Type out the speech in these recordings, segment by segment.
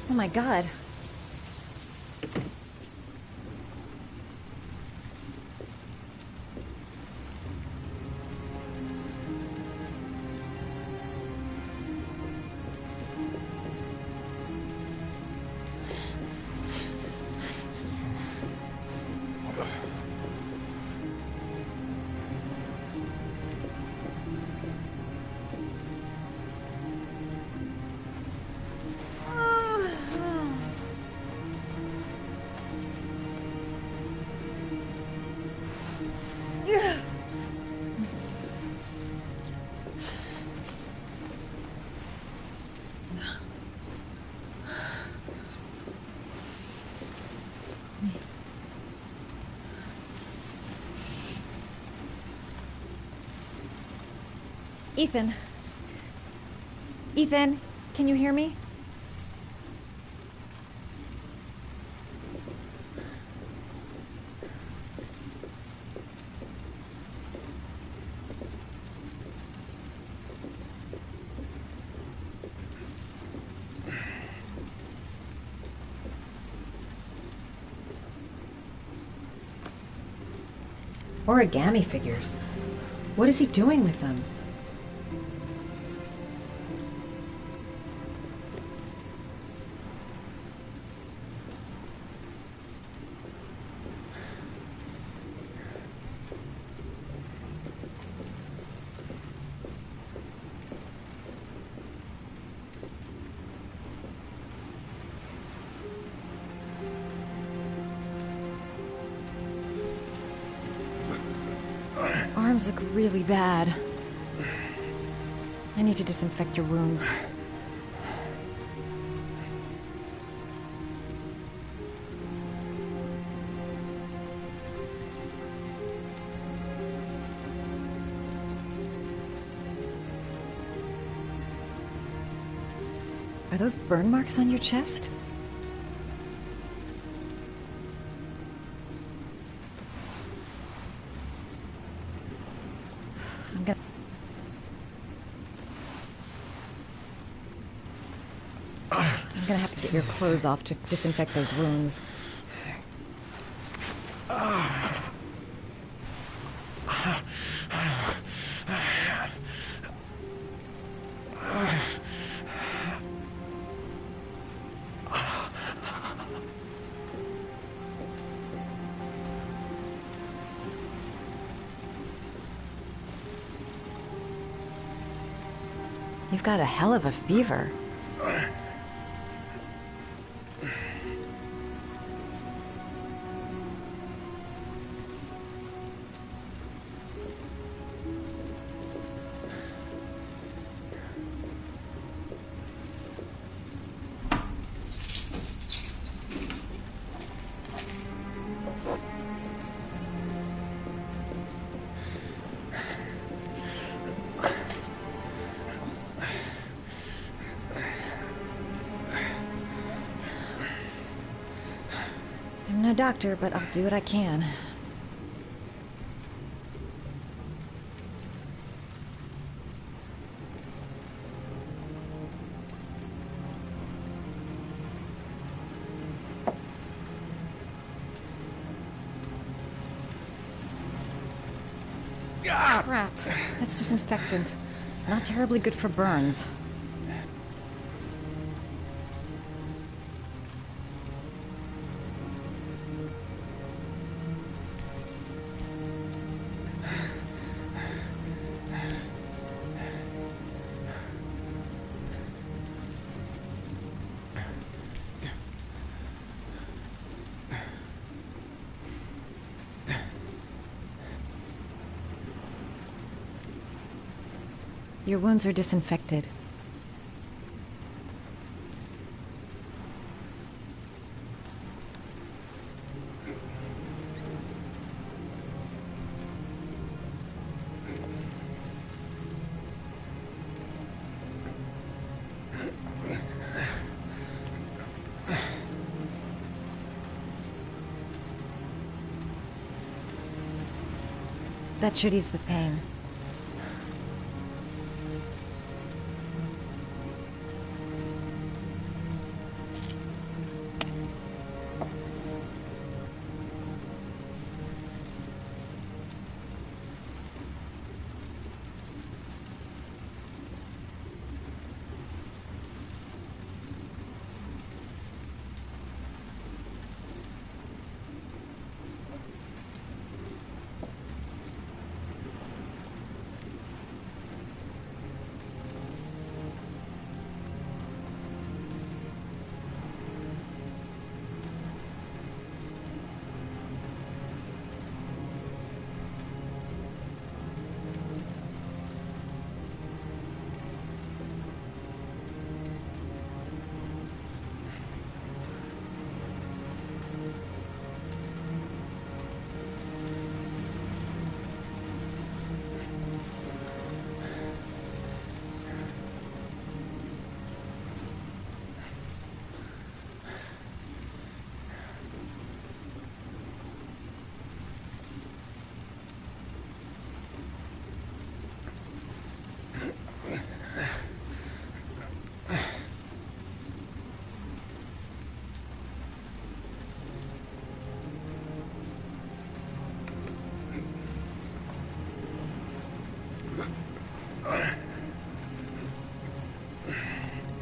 Oh my god. Ethan. Ethan, can you hear me? Origami figures. What is he doing with them? Arms look really bad. I need to disinfect your wounds. Are those burn marks on your chest? I'm gonna have to get your clothes off to disinfect those wounds. You've got a hell of a fever. I'm no doctor, but I'll do what I can. Crap. That's disinfectant. Not terribly good for burns. Your wounds are disinfected. That should ease the pain.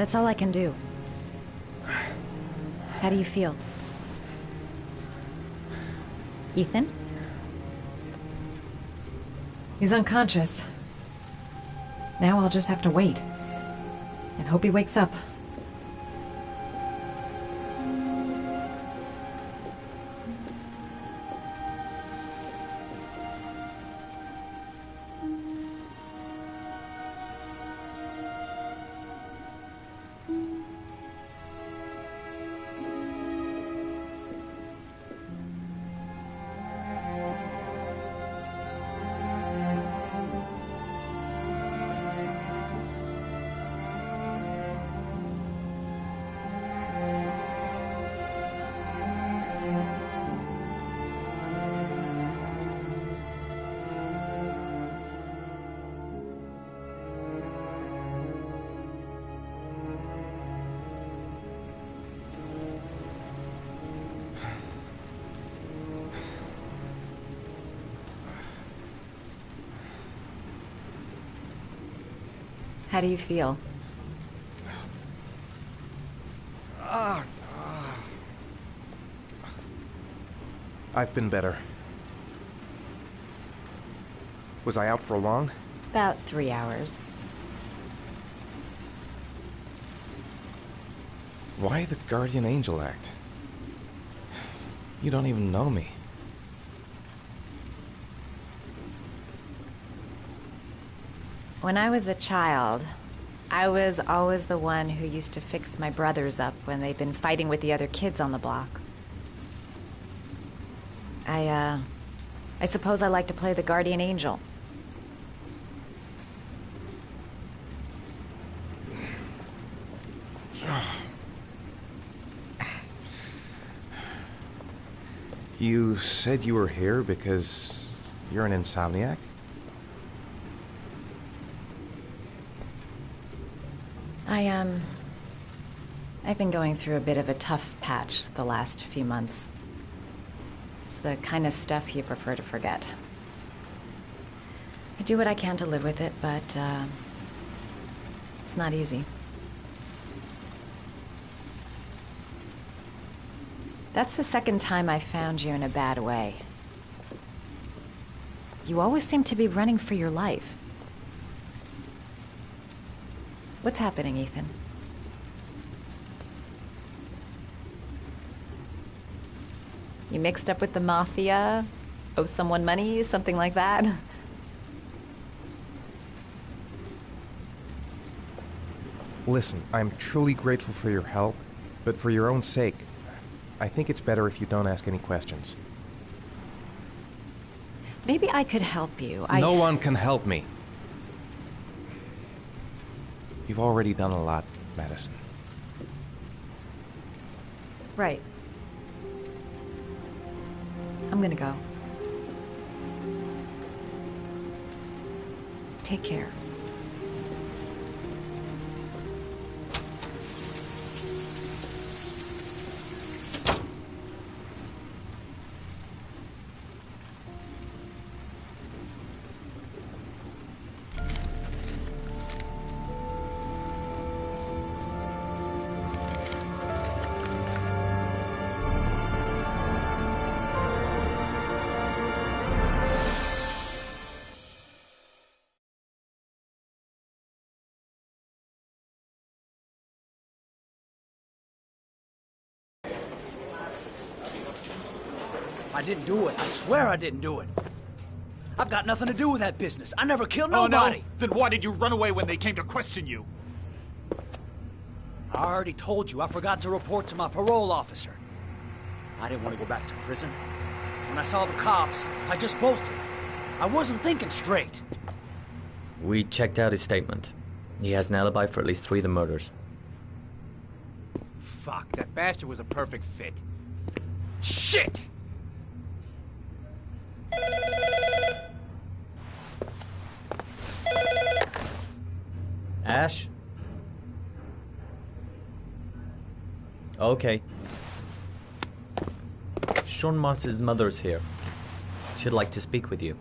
That's all I can do. How do you feel? Ethan? He's unconscious. Now I'll just have to wait. And hope he wakes up. How do you feel? I've been better. Was I out for long? About 3 hours. Why the Guardian Angel act? You don't even know me. When I was a child, I was always the one who used to fix my brothers up when they'd been fighting with the other kids on the block. I suppose I like to play the Guardian Angel. You said you were here because you're an insomniac? I've been going through a bit of a tough patch the last few months. It's the kind of stuff you prefer to forget. I do what I can to live with it, but, it's not easy. That's the second time I found you in a bad way. You always seem to be running for your life. What's happening, Ethan? You mixed up with the mafia? Owe someone money? Something like that? Listen, I'm truly grateful for your help, but for your own sake, I think it's better if you don't ask any questions. Maybe I could help you. No one can help me. You've already done a lot, Madison. Right. I'm gonna go. Take care. I didn't do it. I swear I didn't do it. I've got nothing to do with that business. I never killed nobody. Oh, no? Then why did you run away when they came to question you? I already told you I forgot to report to my parole officer. I didn't want to go back to prison. When I saw the cops, I just bolted. I wasn't thinking straight. We checked out his statement. He has an alibi for at least 3 of the murders. Fuck, that bastard was a perfect fit. Shit! Ash? Okay. Sean Moss's mother's here. She'd like to speak with you.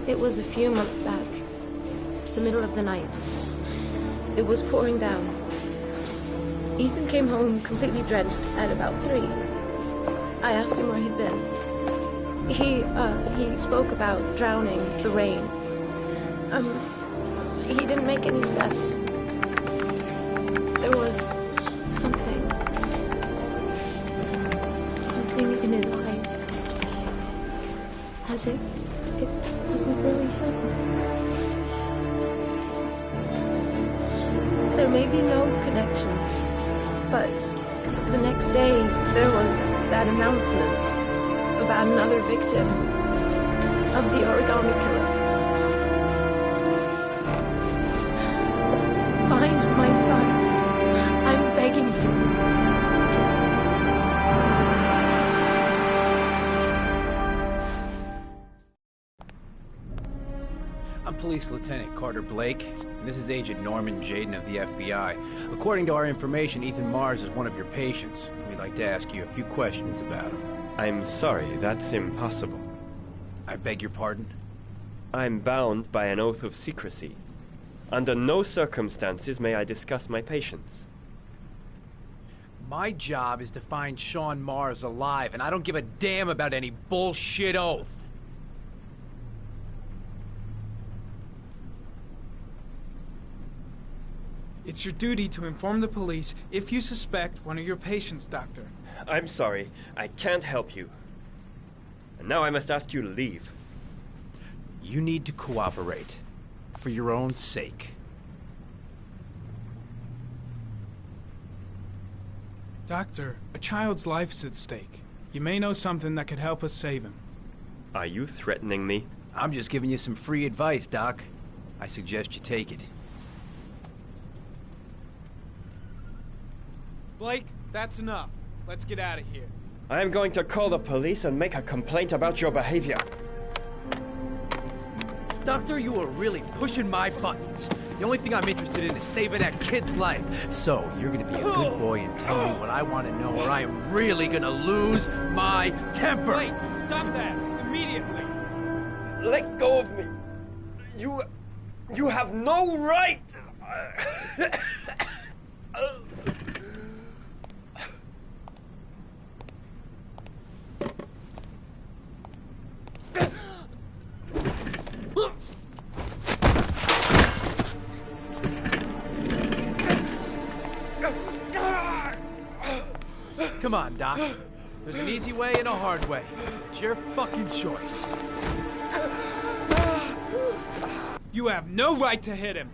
It was a few months back. The middle of the night. It was pouring down. Ethan came home completely drenched at about 3. I asked him where he'd been. He spoke about drowning, the rain. He didn't make any sense. There was something in his eyes. As if it wasn't really him. There may be no connection, but the next day there was that announcement about another victim of the origami killer. Find my son. I'm begging you. I'm Police Lieutenant Carter Blake, and this is Agent Norman Jaden of the FBI. According to our information, Ethan Mars is one of your patients. We'd like to ask you a few questions about him. I'm sorry, that's impossible. I beg your pardon? I'm bound by an oath of secrecy. Under no circumstances may I discuss my patients. My job is to find Sean Mars alive, and I don't give a damn about any bullshit oath. It's your duty to inform the police if you suspect one of your patients, Doctor. I'm sorry, I can't help you. And now I must ask you to leave. You need to cooperate. For your own sake. Doctor, a child's life's at stake. You may know something that could help us save him. Are you threatening me? I'm just giving you some free advice, Doc. I suggest you take it. Blake, that's enough. Let's get out of here. I am going to call the police and make a complaint about your behavior. Doctor, you are really pushing my buttons. The only thing I'm interested in is saving that kid's life. So, you're gonna be a good boy and tell me what I want to know, or I am really gonna lose my temper. Blake, stop that! Immediately! Let go of me! You have no right! Come on, Doc. There's an easy way and a hard way. It's your fucking choice. You have no right to hit him!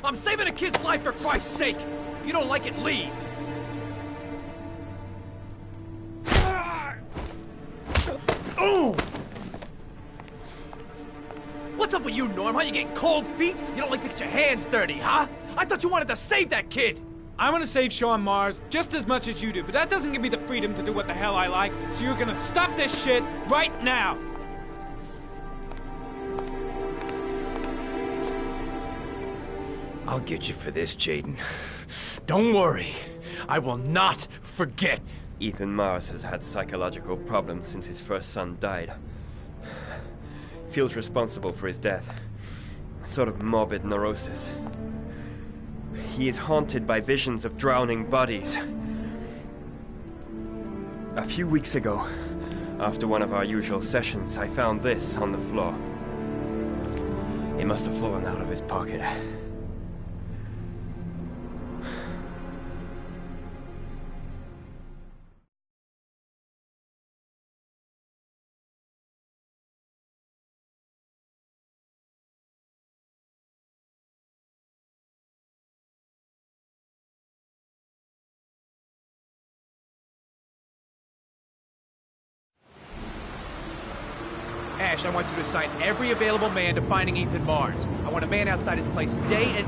I'm saving a kid's life for Christ's sake! If you don't like it, leave! What's up with you, Norm? How you getting cold feet? You don't like to get your hands dirty, huh? I thought you wanted to save that kid! I want to save Sean Mars just as much as you do, but that doesn't give me the freedom to do what the hell I like, so you're gonna stop this shit right now! I'll get you for this, Jaden. Don't worry. I will not forget. Ethan Mars has had psychological problems since his first son died. Feels responsible for his death. A sort of morbid neurosis. He is haunted by visions of drowning bodies. A few weeks ago, after one of our usual sessions, I found this on the floor. It must have fallen out of his pocket. Ash, I want you to assign every available man to finding Ethan Mars. I want a man outside his place day and...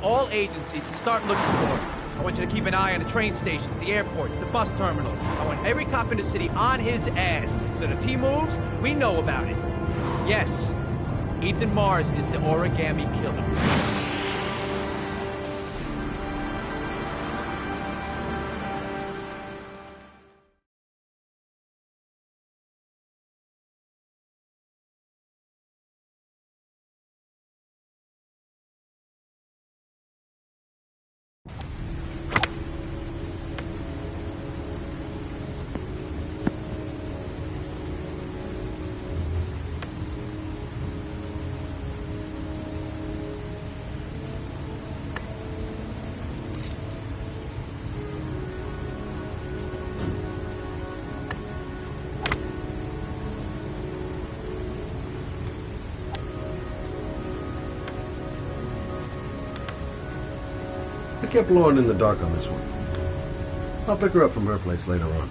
all agencies to start looking for him. I want you to keep an eye on the train stations, the airports, the bus terminals. I want every cop in the city on his ass, so that if he moves, we know about it. Yes, Ethan Mars is the origami killer. I kept Lauren in the dark on this one. I'll pick her up from her place later on.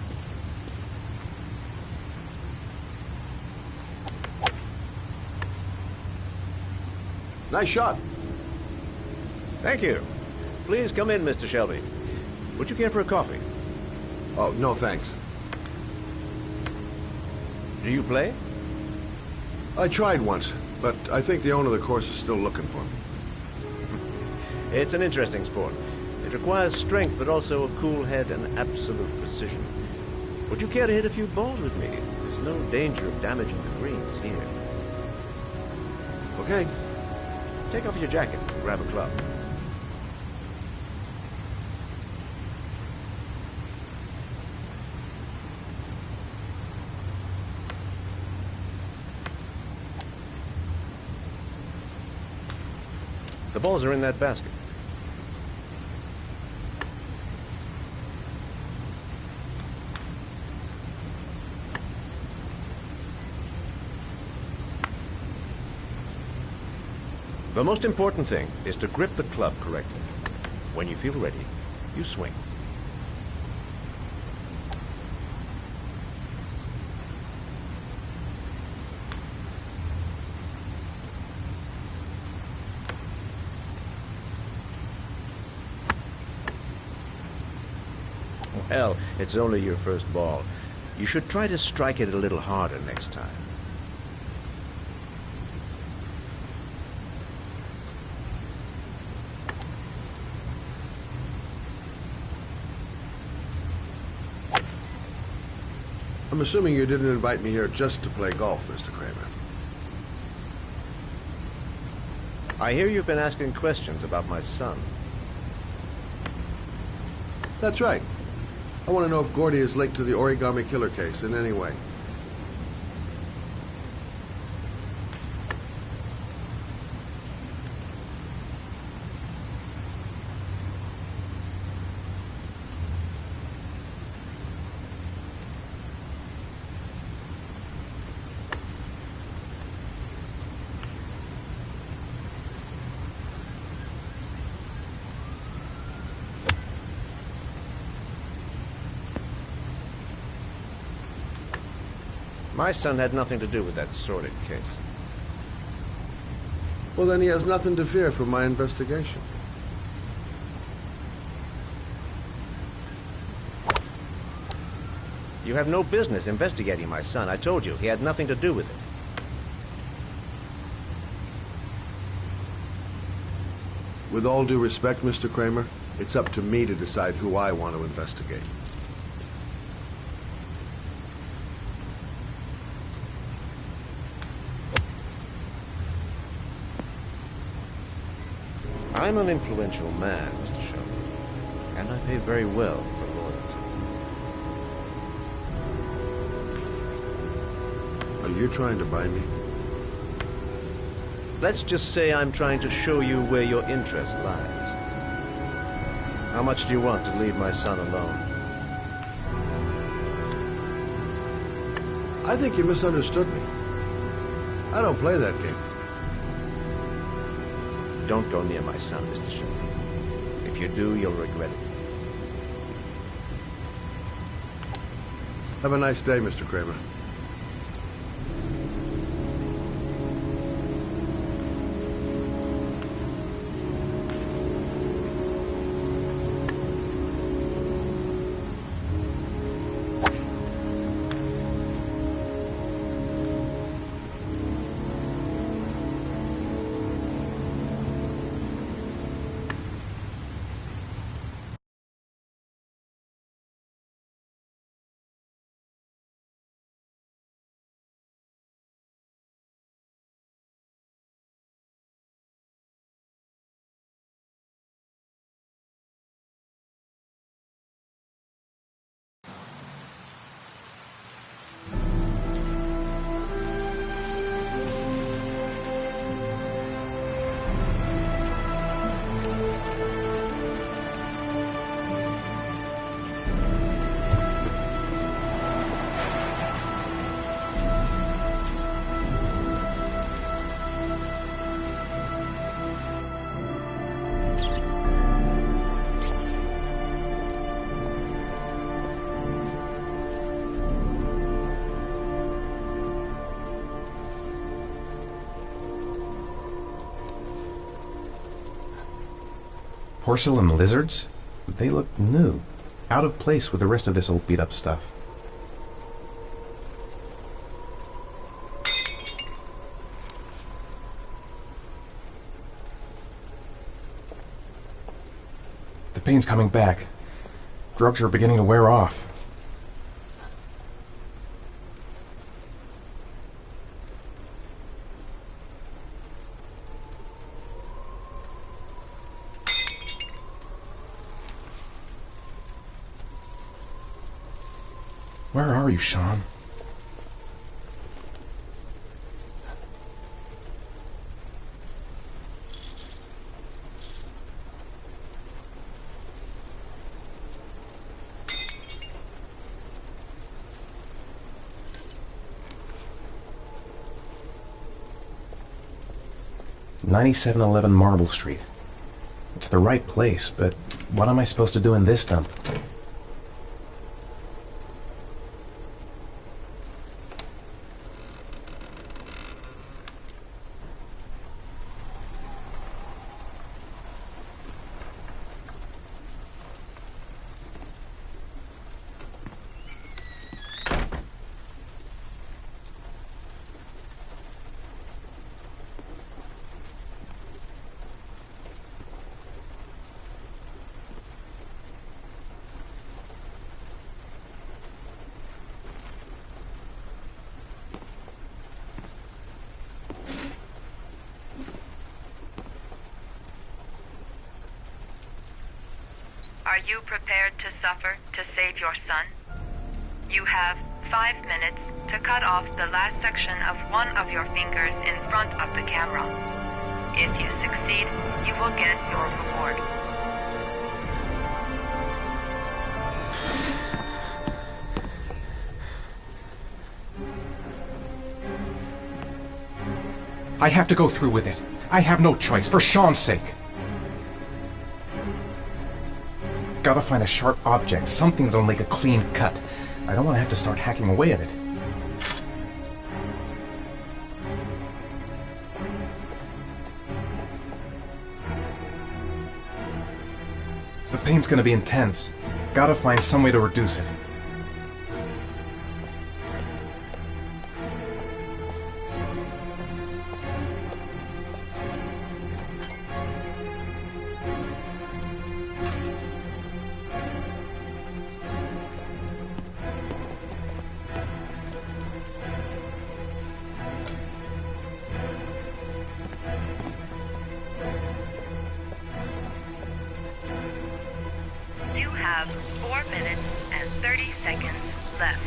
Nice shot. Thank you. Please come in, Mr. Shelby. Would you care for a coffee? Oh, no thanks. Do you play? I tried once, but I think the owner of the course is still looking for me. It's an interesting sport. It requires strength, but also a cool head and absolute precision. Would you care to hit a few balls with me? There's no danger of damaging the greens here. Okay. Take off your jacket and grab a club. The balls are in that basket. The most important thing is to grip the club correctly. When you feel ready, you swing. Well, it's only your first ball. You should try to strike it a little harder next time. I'm assuming you didn't invite me here just to play golf, Mr. Kramer. I hear you've been asking questions about my son. That's right. I want to know if Gordy is linked to the Origami Killer case in any way. My son had nothing to do with that sordid case. Well, then he has nothing to fear from my investigation. You have no business investigating my son. I told you, he had nothing to do with it. With all due respect, Mr. Kramer, it's up to me to decide who I want to investigate. I'm an influential man, Mr. Shelby, and I pay very well for loyalty. Are you trying to buy me? Let's just say I'm trying to show you where your interest lies. How much do you want to leave my son alone? I think you misunderstood me. I don't play that game. Don't go near my son, Mr. Shelby. If you do, you'll regret it. Have a nice day, Mr. Kramer. Porcelain lizards? They look new. Out of place with the rest of this old beat-up stuff. The pain's coming back. Drugs are beginning to wear off. Where are you, Sean? $9711 Marble Street. It's the right place, but what am I supposed to do in this dump? Are you prepared to suffer to save your son? You have 5 minutes to cut off the last section of one of your fingers in front of the camera. If you succeed, you will get your reward. I have to go through with it. I have no choice, for Sean's sake. Gotta find a sharp object, something that'll make a clean cut. I don't want to have to start hacking away at it. The pain's gonna be intense. Gotta find some way to reduce it. You have 4 minutes and 30 seconds left.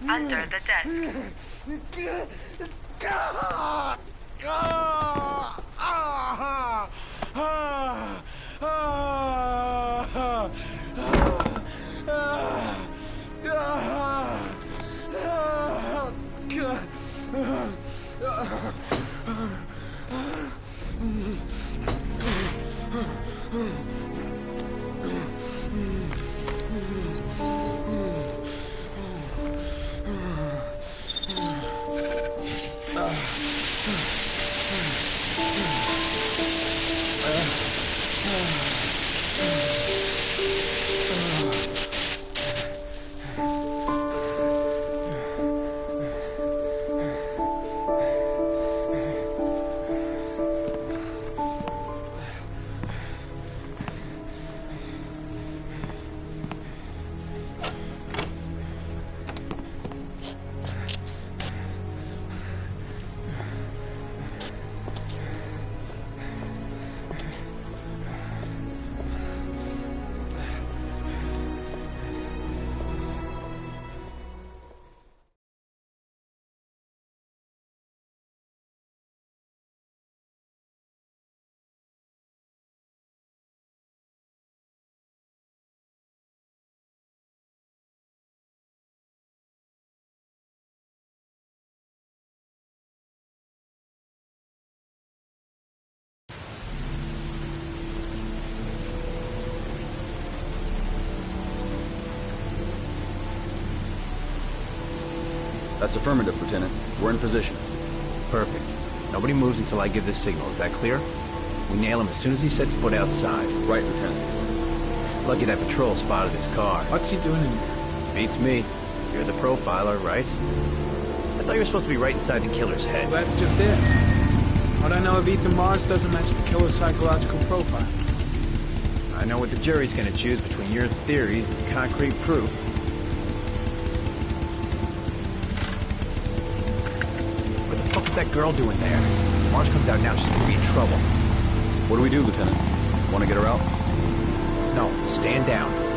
Under the desk. That's affirmative, Lieutenant. We're in position. Perfect. Nobody moves until I give the signal. Is that clear? We nail him as soon as he sets foot outside. Right, Lieutenant. Lucky that patrol spotted his car. What's he doing in there? Beats me. You're the profiler, right? I thought you were supposed to be right inside the killer's head. Well, that's just it. What I know of Ethan Mars doesn't match the killer's psychological profile. I know what the jury's gonna choose between your theories and concrete proof. What the fuck is that girl doing there? If Mars comes out now, she's gonna be in trouble. What do we do, Lieutenant? Want to get her out? No, stand down.